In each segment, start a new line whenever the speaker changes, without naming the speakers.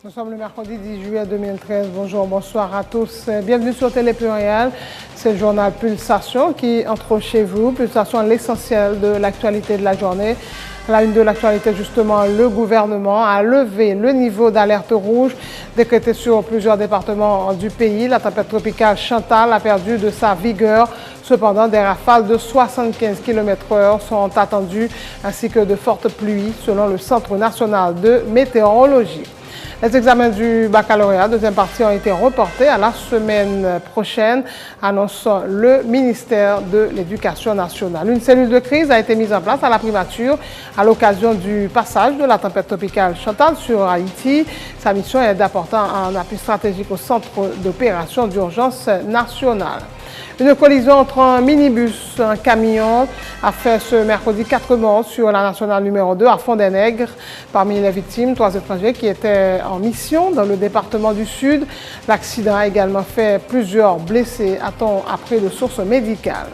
Nous sommes le mercredi 10 juillet 2013. Bonjour, bonsoir à tous. Bienvenue sur Télé Pluriel. C'est le journal Pulsation qui entre chez vous. Pulsation, l'essentiel de l'actualité de la journée. À la une de l'actualité, justement, le gouvernement a levé le niveau d'alerte rouge décrété sur plusieurs départements du pays. La tempête tropicale Chantal a perdu de sa vigueur. Cependant, des rafales de 75 km/h sont attendues, ainsi que de fortes pluies, selon le Centre national de météorologie. Les examens du baccalauréat, deuxième partie, ont été reportés à la semaine prochaine, annonce le ministère de l'Éducation nationale. Une cellule de crise a été mise en place à la primature à l'occasion du passage de la tempête tropicale Chantal sur Haïti. Sa mission est d'apporter un appui stratégique au centre d'opération d'urgence nationale. Une collision entre un minibus et un camion a fait ce mercredi 4 morts sur la nationale numéro 2 à Fond-des-Nègres. Parmi les victimes, 3 étrangers qui étaient en mission dans le département du Sud. L'accident a également fait plusieurs blessés, a-t-on appris de sources médicales.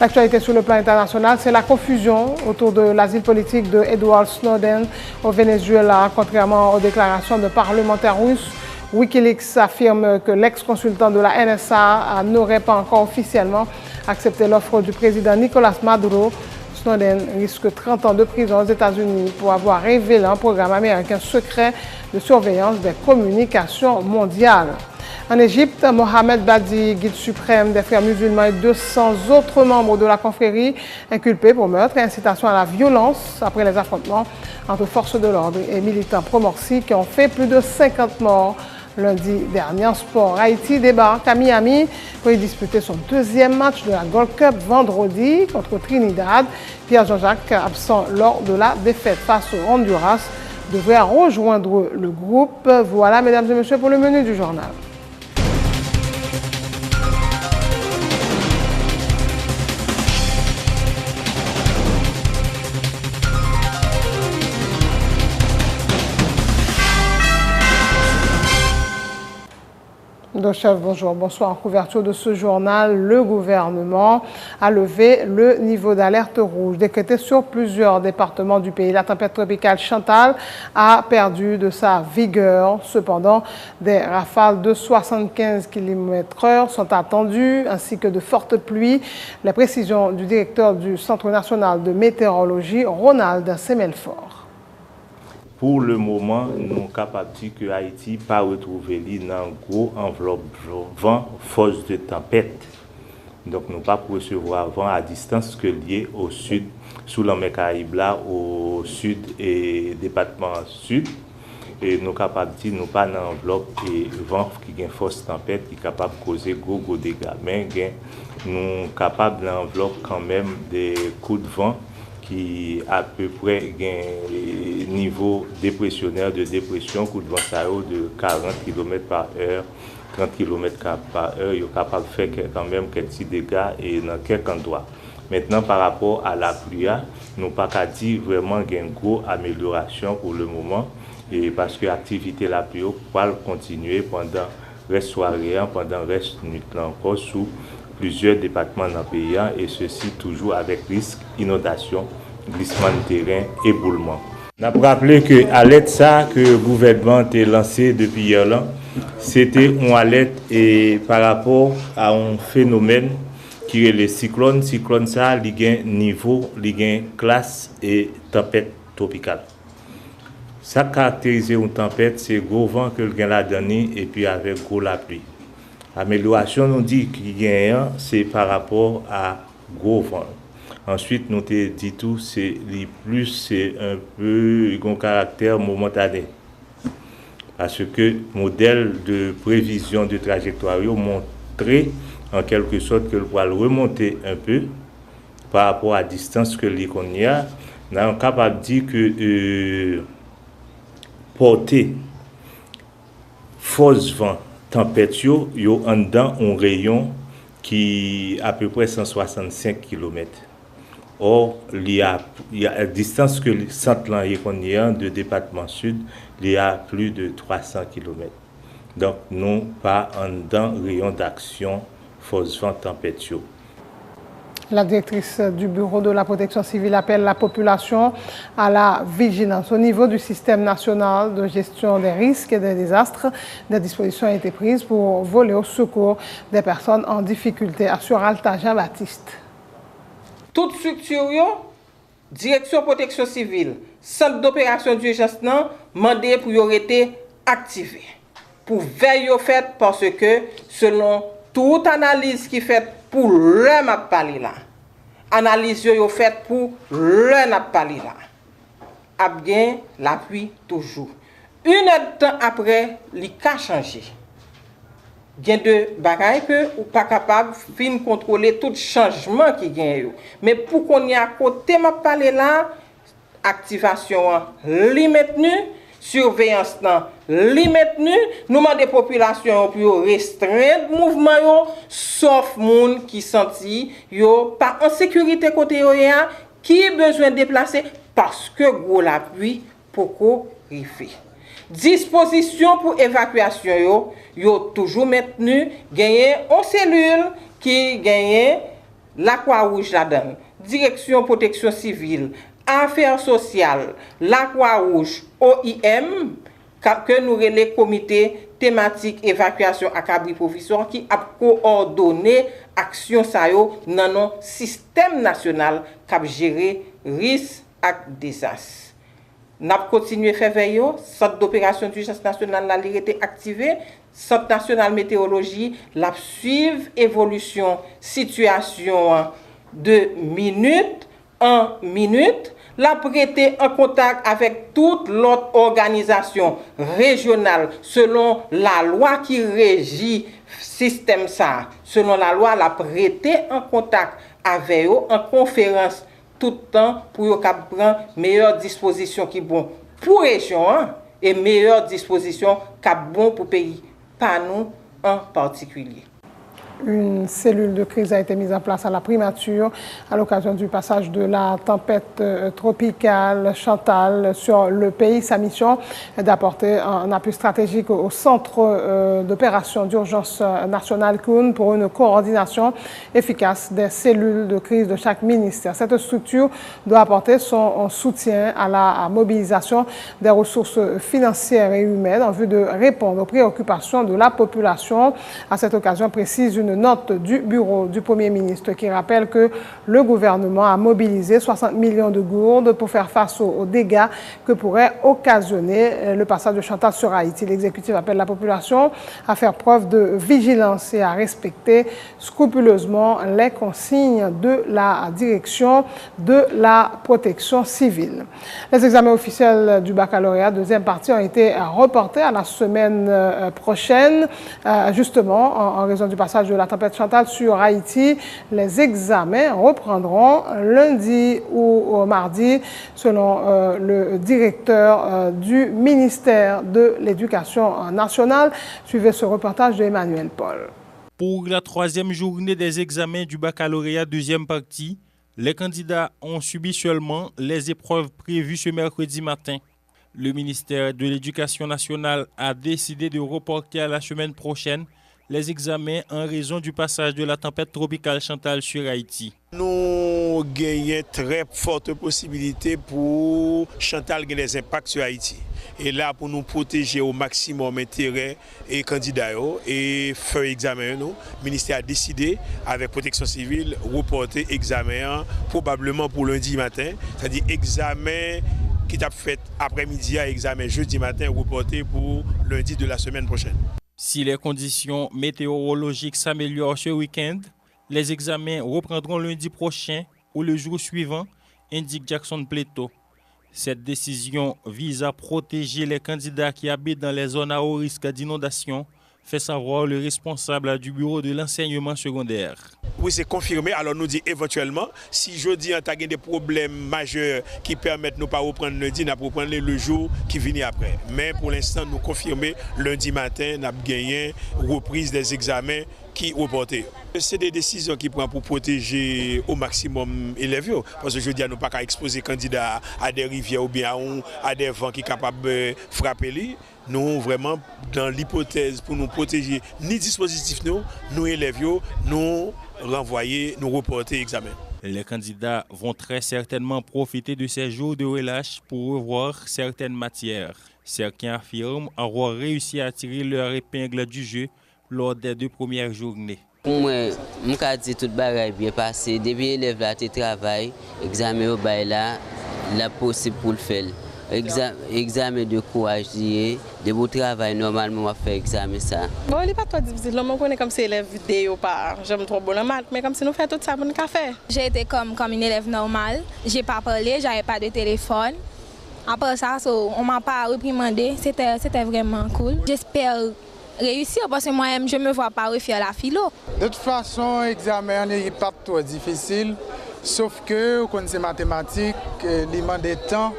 L'actualité sur le plan international, c'est la confusion autour de l'asile politique de Edward Snowden au Venezuela, contrairement aux déclarations de parlementaires russes. Wikileaks affirme que l'ex-consultant de la NSA n'aurait pas encore officiellement accepté l'offre du président Nicolás Maduro. Snowden risque 30 ans de prison aux États-Unis pour avoir révélé un programme américain secret de surveillance des communications mondiales. En Égypte, Mohamed Badi, guide suprême des frères musulmans, et 200 autres membres de la confrérie inculpés pour meurtre et incitation à la violence après les affrontements entre forces de l'ordre et militants pro-Morsi qui ont fait plus de 50 morts lundi dernier. En sport, Haïti débarque à Miami pour y disputer son deuxième match de la Gold Cup vendredi contre Trinidad. Pierre Jean-Jacques, absent lors de la défaite face au Honduras, devrait rejoindre le groupe. Voilà, mesdames et messieurs, pour le menu du journal. Chef, bonjour, bonsoir. En couverture de ce journal, le gouvernement a levé le niveau d'alerte rouge décrété sur plusieurs départements du pays. La tempête tropicale Chantal a perdu de sa vigueur. Cependant, des rafales de 75 km/h sont attendues, ainsi que de fortes pluies. Les précisions du directeur du Centre national de météorologie, Ronald Semelfort.
Pour le moment, nous sommes capables de dire que Haïti n'a pas retrouvé dans une grosse enveloppe vent, force de tempête. Donc, nous ne pouvons pas recevoir vent à distance que lié au sud, sous la mer Caraïbe, là, au sud et département sud. Et nous sommes capables de dire que nous pas dans enveloppe et vent qui a une force tempête qui est capable de causer gros dégâts. Mais nous sommes capables d'enveloppe quand même des coups de vent qui à peu près un niveau dépressionnaire de dépression, coup de vent de 40 km/h, 30 km/h, il est capable de faire quand même quelques petits dégâts et dans quelques endroits. Maintenant, par rapport à la pluie, nous n'avons pas dire vraiment qu'il y a une grosse amélioration pour le moment, et parce que l'activité de la pluie va continuer pendant le reste soirée, pendant le reste nuit encore sous plusieurs départements dans le pays, et ceci toujours avec risque d'inondation, glissement de terrain, éboulement. On a rappelé que l'alerte que le gouvernement a lancé depuis hier, c'était une alerte par rapport à un phénomène qui est le cyclone. Cyclone ça, il y a un niveau, il y a une classe et tempête tropicale. Ça caractérise une tempête, c'est gros vent que le gain l'a donné et puis avec gros la pluie. Amélioration, nous dit qu'il y a c'est par rapport à gros vent. Ensuite, nous te dit tout, c'est un peu un caractère momentané. Parce que le modèle de prévision de trajectoire montré en quelque sorte que le poil remonter un peu par rapport à la distance que l'icône y a. Nous sommes capables de dire que porter force vent tempête, yo en dedans un rayon qui est à peu près 165 km. Or, il y a la distance que le centre de département sud, il y a plus de 300 km. Donc, nous pas en dedans rayon d'action force vent tempête.
La directrice du Bureau de la protection civile appelle la population à la vigilance. Au niveau du système national de gestion des risques et des désastres, des dispositions ont été prises pour voler au secours des personnes en difficulté, assure Alta Jean-Baptiste.
Toute structure, direction protection civile, centre d'opération d'urgence, mandé pour y été activé. Pour veiller au fait parce que selon toute analyse qui est faite pour le m'a parlé là, analyse yo faite pour le n'a parlé là, a bien l'appui toujours. Une heure de temps après, li ka changé. Il y a de bagaille que ou pas capable fin contrôler tout changement qui gagne. Mais pour qu'on y a côté m'a parlé là, activation li maintenu, surveillance li maintenu, nous demandons population pour restreindre mouvement yo, sauf moun qui senti yo pas en sécurité côté yo qui besoin de déplacer parce que gros l'appui pour qu'on rife. Disposition pour évacuation yo toujours maintenu, gagné en cellule qui gagne la Croix-Rouge là-dedans, direction protection civile, affaires sociales, la Croix-Rouge, OIM, que nous relais comité thématique évacuation à cabri provisoire qui a coordonné action ça yo dans non système national qui gérer risque et désastre. N'a continué faire veiller, centre d'opération d'urgence nationale l'a été activé, centre national météorologie l'a suivre évolution situation de minute en minute, l'a prêté en contact avec toute l'autre organisation régionale selon la loi qui régit système ça. Selon la loi, l'a prêté en contact avec eux en conférence tout le temps pour prendre meilleure disposition qui bon pour région et meilleure disposition qui bon pour pays, pas nous en particulier.
Une cellule de crise a été mise en place à la primature à l'occasion du passage de la tempête tropicale Chantal sur le pays. Sa mission est d'apporter un appui stratégique au centre d'opération d'urgence nationale COUN pour une coordination efficace des cellules de crise de chaque ministère. Cette structure doit apporter son soutien à la mobilisation des ressources financières et humaines en vue de répondre aux préoccupations de la population. À cette occasion précise une note du bureau du Premier ministre qui rappelle que le gouvernement a mobilisé 60 millions de gourdes pour faire face aux dégâts que pourrait occasionner le passage de Chantal sur Haïti. L'exécutif appelle la population à faire preuve de vigilance et à respecter scrupuleusement les consignes de la direction de la protection civile. Les examens officiels du baccalauréat deuxième partie ont été reportés à la semaine prochaine, justement en raison du passage de la tempête Chantal sur Haïti. Les examens reprendront lundi ou mardi, selon le directeur du ministère de l'Éducation nationale. Suivez ce reportage de Emmanuel Paul.
Pour la troisième journée des examens du baccalauréat deuxième partie, les candidats ont subi seulement les épreuves prévues ce mercredi matin. Le ministère de l'Éducation nationale a décidé de reporter à la semaine prochaine les examens en raison du passage de la tempête tropicale Chantal sur Haïti.
Nous gagnons très forte possibilité pour Chantal gagner des impacts sur Haïti. Et là, pour nous protéger au maximum intérêt et candidats et faire examen, le ministère a décidé, avec protection civile, reporter examen probablement pour lundi matin, c'est-à-dire examen qui t'a fait après-midi à examen jeudi matin, reporté pour lundi de la semaine prochaine.
Si les conditions météorologiques s'améliorent ce week-end, les examens reprendront lundi prochain ou le jour suivant, indique Jackson Pleto. Cette décision vise à protéger les candidats qui habitent dans les zones à haut risque d'inondation, fait savoir le responsable du bureau de l'enseignement secondaire.
Oui, c'est confirmé. Alors nous dit éventuellement, si jeudi on a des problèmes majeurs qui permettent de ne pas reprendre lundi, nous reprendre le jour qui vient après. Mais pour l'instant, nous confirmons lundi matin, nous avons gagné reprise des examens qui reporté. C'est des décisions qui prennent pour protéger au maximum les élèves. Parce que je dis à nous pas qu'à exposer candidats à des rivières ou bien à des vents qui sont capables de frapper lui. Nous, vraiment, dans l'hypothèse pour nous protéger, ni dispositif nous élèves, nous renvoyer, nous reporter l'examen.
Les candidats vont très certainement profiter de ces jours de relâche pour revoir certaines matières. Certains affirment avoir réussi à tirer leur épingle du jeu lors des 2 premières journées.
Pour moi, je peux dire que tout le bien passé. Depuis que l'élève travaille, l'examen au bail là, la possible pour le faire. Examen de courage, de beau travail, normalement, on va faire examen ça.
Bon, il n'est pas trop difficile. Je connais comme si élève vidéo pas. J'aime trop bon en maths, mais comme si nous faisons tout ça pour nous faire.
J'ai été comme une élève normale. Je n'ai pas parlé, je n'avais pas de téléphone. Après ça, on ne m'a pas réprimandé. C'était vraiment cool. J'espère réussir parce que moi-même, je ne me vois pas refaire la philo.
De toute façon, l'examen n'est pas trop difficile. Sauf que, vous connaissez mathématiques, il demande des temps.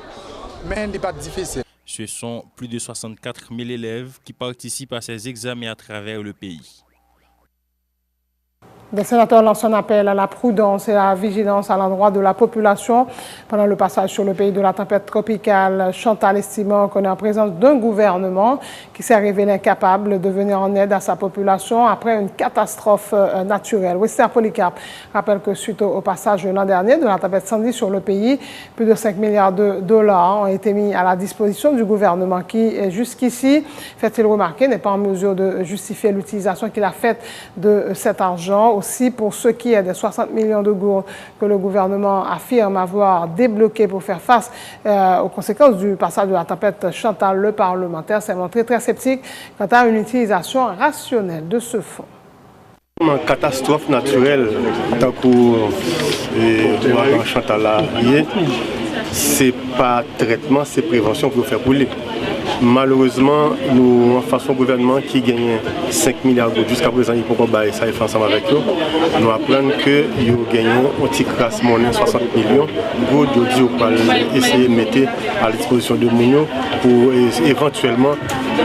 Mais il n'est pas difficile.
Ce sont plus de 64 000 élèves qui participent à ces examens à travers le pays.
Les sénateurs lancent un appel à la prudence et à la vigilance à l'endroit de la population pendant le passage sur le pays de la tempête tropicale. Chantal estimant qu'on est en présence d'un gouvernement qui s'est révélé incapable de venir en aide à sa population après une catastrophe naturelle. Wester Polycarpe rappelle que suite au passage l'an dernier de la tempête Sandy sur le pays, plus de 5 milliards de dollars ont été mis à la disposition du gouvernement qui, jusqu'ici, fait-il remarquer, n'est pas en mesure de justifier l'utilisation qu'il a faite de cet argent. Aussi pour ce qui est des 60 millions de gourdes que le gouvernement affirme avoir débloqués pour faire face aux conséquences du passage de la tempête Chantal, le parlementaire s'est montré très sceptique quant à une utilisation rationnelle de ce fonds.
Une catastrophe naturelle, tant que Chantal a lié, c'est pas traitement, c'est prévention pour faire rouler. Malheureusement, nous, en façon gouvernement qui gagne 5 milliards d'euros jusqu'à présent, il faut pas ça fait ensemble avec eux. Nous apprenons que nous gagnons un petit crasse monnaie 60 millions d'euros pour essayer de mettre à la disposition de Mounio pour éventuellement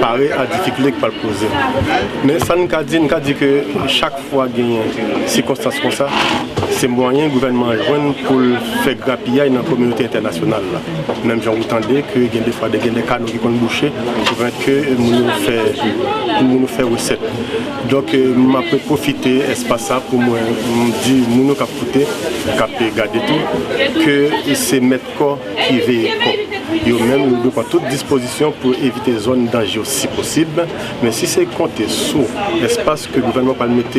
parer à la difficulté qu'il peut poser. Mais ça nous dit que chaque fois qu'il y a des circonstances comme ça, c'est moyen le gouvernement pour faire grappiller dans la communauté internationale. Même si on entendait qu'il y a des fois des canaux qui sont bouchés pour que nous faire recette. Donc, je peux profiter de l'espace pour me dire que nous garder tout, que c'est mettre corps qui veille. Et même nous devons toute disposition pour éviter les zones dangereuses si possible. Mais si c'est compté sur l'espace que le gouvernement va mettre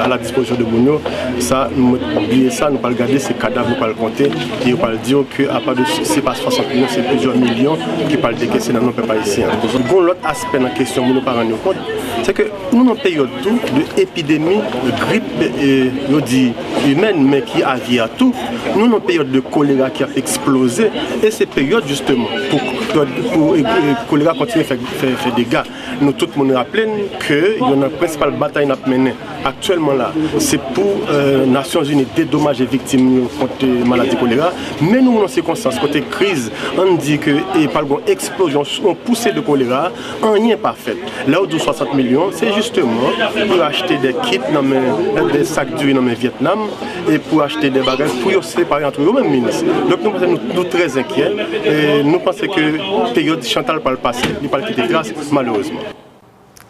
à la disposition de Mounio, ça, nous oublier ça, nous ne pas regarder ces cadavres, nous ne pas le compter. Et nous ne pas dire qu'à part de ce n'est pas 60 millions, c'est plusieurs millions qui parlent décaisser dans nos pays ici. L'autre aspect de la question, nous ne pas rendre compte, c'est que nous avons une période d'épidémie, de grippe humaine, mais qui a à tout. Nous avons une période de choléra qui a explosé. Et ces périodes, justement, pour le choléra continue à faire des dégâts, nous tout le monde rappelle qu'il y a une principale bataille à mener actuellement là. C'est pour les Nations Unies dédommager les victimes contre la maladie choléra. Mais nous, dans ces circonstances, côté crise, on dit que par une explosion, une poussée de choléra, rien pas fait. Là où 60 millions, c'est justement pour acheter des kits, des sacs d'huile dans le Vietnam et pour acheter des bagages pour se séparer entre eux-mêmes ministres. Donc nous sommes très inquiets et nous pensons que la période Chantal va le passer, il ne va pas quitter grâce, malheureusement.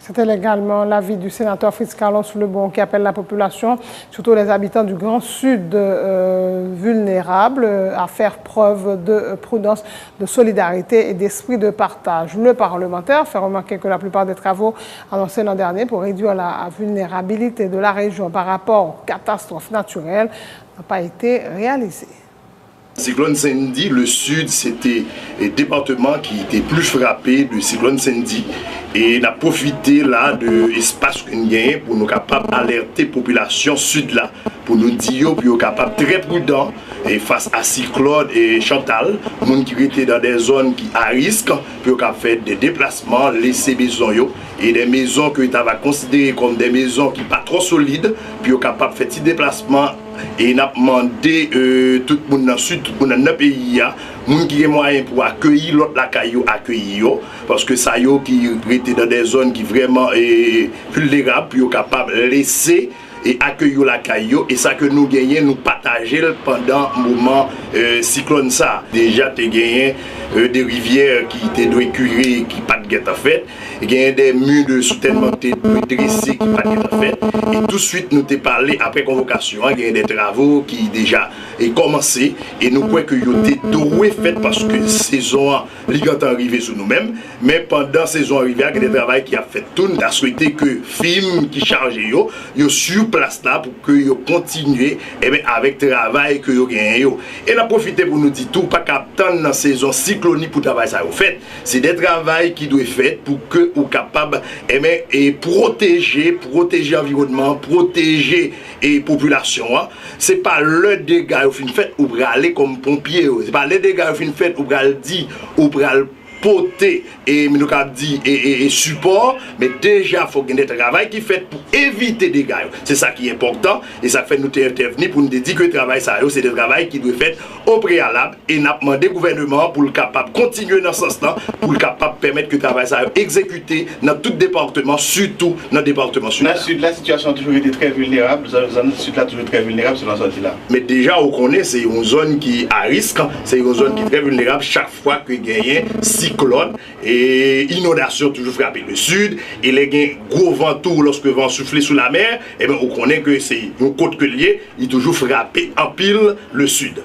C'était également l'avis du sénateur Fritz Carlos Lebon qui appelle la population, surtout les habitants du Grand Sud vulnérables, à faire preuve de prudence, de solidarité et d'esprit de partage. Le parlementaire fait remarquer que la plupart des travaux annoncés l'an dernier pour réduire la vulnérabilité de la région par rapport aux catastrophes naturelles n'ont pas été réalisés.
Cyclone Sandy, le sud, c'était un département qui était plus frappé de cyclone Sandy. Et on a profité là de l'espace qu'on gagne pour nous capables d'alerter la population sud là, pour nous dire que nous capables très prudents et face à cyclone et Chantal, les gens qui étaient dans des zones qui à risque, pour faire des déplacements, laisser maisons et des maisons que tu vas considérer comme des maisons qui ne sont pas trop solides, puis capable de faire des déplacements et n'a demandé tout le monde dans le sud, tout le monde dans le pays, moun qui a moyen pour accueillir l'autre la caillou accueillir parce que ça yo qui était dans des zones qui vraiment vulnérables pour capable laisser et accueillir la caillou et ça que nous gagnons nous partager pendant le moment cyclone ça déjà tu gagné des rivières qui étaient doit curer qui pas de guette en fait et gagné des murs de soutènement qui dressés qui pas de guette en fait et tout de suite nous t'ai parlé après convocation il y a des travaux qui déjà est commencé et nous croyons que yo t'ai doué fait parce que saison ligant arrivé sur nous-mêmes mais pendant saison arrivée il y a des travaux qui a fait tout nous a souhaité que film qui charge yo sur place là pour que yo continuer avec travail que yo gagne yo et la profiter pour nous dire tout pas qu'attendre dans saison cyclonique pour travail ça au fait c'est des travail qui doit fait pour que ou capable et protéger environnement protéger et population c'est pas le dégât au fin fait ou aller comme pompier c'est pas le dégât au fin fait ou bral dit ou bral poter et nous dit et support mais déjà faut qu'il y ait des travail qui fait pour éviter des dégâts c'est ça qui est important et ça fait nous intervenir pour nous dire que le travail ça c'est des travail qui doit faire au préalable et n'a demandé au gouvernement pour le capable continuer dans ce sens-là pour le capable permettre que le travail ça exécuté dans tout département surtout dans le département sud.
Dans le sud la situation a toujours été très vulnérable la zone sud là toujours très vulnérable sur la sortie là.
Mais déjà on connaît c'est une zone qui à risque c'est une zone qui est très vulnérable chaque fois que gagne cyclone et inondation toujours frapper le sud et les gros vents tour lorsque vent souffler sous la mer et bien on connaît que c'est une côte que lié il toujours frappé en pile le sud.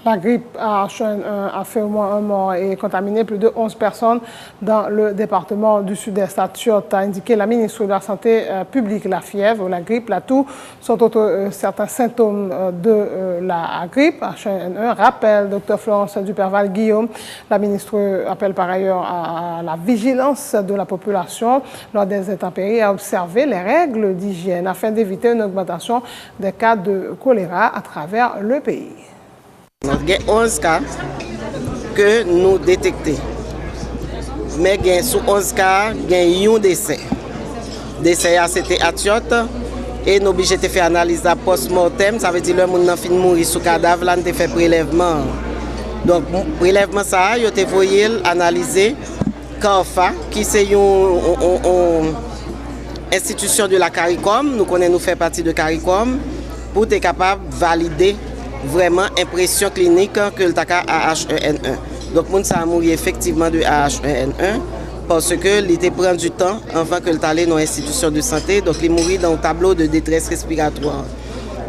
La grippe H1N1 a fait au moins un mort et contaminé plus de 11 personnes dans le département du Sud-Est. A indiqué la ministre de la Santé publique. La fièvre, la grippe, la toux sont certains symptômes de la grippe H1N1. Rappelle Dr Florence Duperval-Guillaume. La ministre appelle par ailleurs à la vigilance de la population lors des intempéries à observer les règles d'hygiène afin d'éviter une augmentation des cas de choléra à travers le pays.
Nous avons 11 cas que nous détectons. Mais sur 11 cas, il y a un décès. Le décès c'était à Tiot et nous avons fait analyse post-mortem. Ça veut dire que le monde a fini de mourir sous cadavre, là, nous avons fait prélèvement. Donc, prélèvement, ça, nous avons analysé CARFA, qui est une institution de la CARICOM. Nous connaissons, nous faisons partie de CARICOM pour être capable de valider vraiment impression clinique que le TACA H1N1. Donc, moun ça a mouru effectivement de H1N1 parce que il était prend du temps avant que le allait dans l'institution de santé. Donc, il mourit dans le tableau de détresse respiratoire.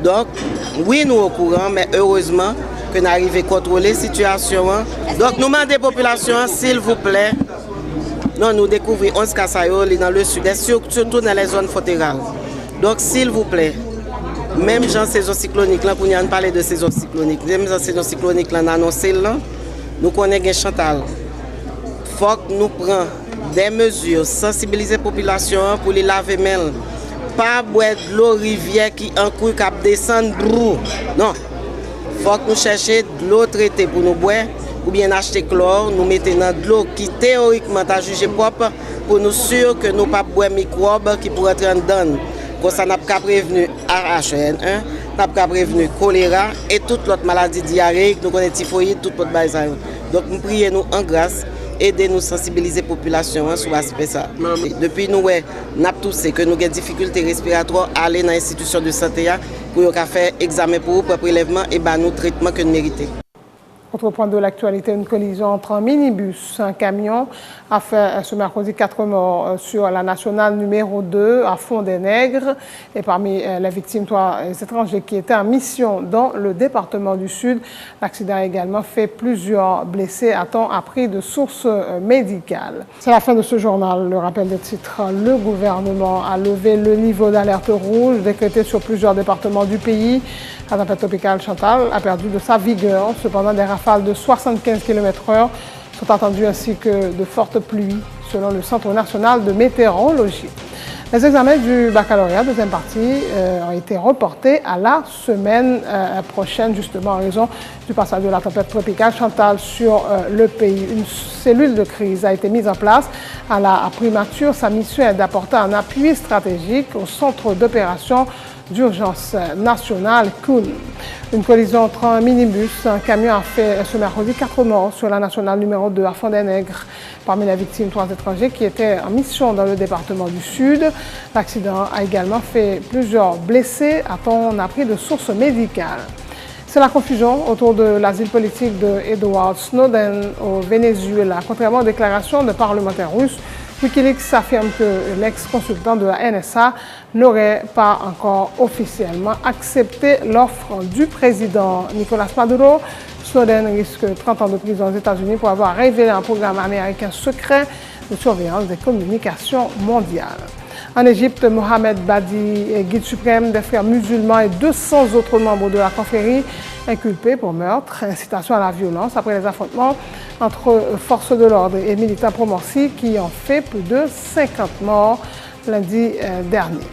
Donc, oui, nous au courant, mais heureusement que nous arrivons à contrôler la situation. Donc, nous demandons aux populations, s'il vous plaît, nous découvrons 11 cas dans le sud-est, surtout dans les zones frontalières. Donc, s'il vous plaît, même dans la saison cyclonique, là, pour nous parler de saison cyclonique, même dans la saison cyclonique, là, annoncé, nous connaissons Chantal. Il faut que nous prenions des mesures, sensibiliser la population pour les laver les mains. Pas boire de l'eau rivière qui en cours cap descendre. Non. Il faut que nous cherchions de l'eau traitée pour nous boire ou bien acheter chlore, nous mettons dans de l'eau qui théoriquement est jugée propre pour nous sûr que nous ne pas boire microbes qui pourraient entrer dedans. Comme ça, nous n'avons pas prévenu H1N1, nous n'avons pas prévenu choléra et toute l'autre maladie diarrhéique, nous connaissons typhoïde, toute l'autre base. Donc, nous prions en grâce, aider nous sensibiliser la population sur l'aspect ça. Depuis nous, nous avons tous que nous avons des difficultés respiratoires à aller dans l'institution de santé pour faire examen pour prélèvement et nous traitement que nous méritons.
Autre point de l'actualité, une collision entre un minibus et un camion a fait ce mercredi 4 morts sur la nationale numéro 2 à Fond-des-Nègres. Et parmi les victimes, 3 étrangers qui étaient en mission dans le département du Sud. L'accident a également fait plusieurs blessés, a-t-on appris de sources médicales. C'est la fin de ce journal. Le rappel des titres. Le gouvernement a levé le niveau d'alerte rouge décrété sur plusieurs départements du pays. La tempête tropicale Chantal a perdu de sa vigueur. Cependant, des rafales de 75 km/h sont attendues ainsi que de fortes pluies, selon le Centre national de météorologie. Les examens du baccalauréat, deuxième partie, ont été reportés à la semaine prochaine, justement en raison du passage de la tempête tropicale Chantal sur le pays. Une cellule de crise a été mise en place à la primature. Sa mission est d'apporter un appui stratégique au centre d'opération d'urgence nationale COUN. Une collision entre un minibus et un camion a fait ce mercredi 4 morts sur la nationale numéro 2 à Fond-des-Nègres. Parmi les victimes, 3 étrangers qui étaient en mission dans le département du Sud. L'accident a également fait plusieurs blessés, a-t-on appris de sources médicales. C'est la confusion autour de l'asile politique de Edward Snowden au Venezuela. Contrairement aux déclarations de parlementaires russes, Wikileaks affirme que l'ex-consultant de la NSA n'aurait pas encore officiellement accepté l'offre du président Nicolas Maduro. Snowden risque 30 ans de prison aux États-Unis pour avoir révélé un programme américain secret de surveillance des communications mondiales. En Égypte, Mohamed Badi, guide suprême des frères musulmans, et 200 autres membres de la confrérie inculpés pour meurtre, incitation à la violence après les affrontements entre forces de l'ordre et militants pro-Morsi qui ont fait plus de 50 morts lundi dernier.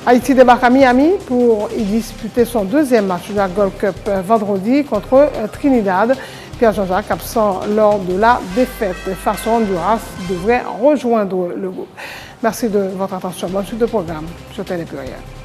Haïti débarque à Miami pour y disputer son deuxième match de la Gold Cup vendredi contre Trinidad. Pierre Jean-Jacques, absent lors de la défaite face au Honduras, devrait rejoindre le groupe. Merci de votre attention. Bonne suite de programme sur Télé Pluriel.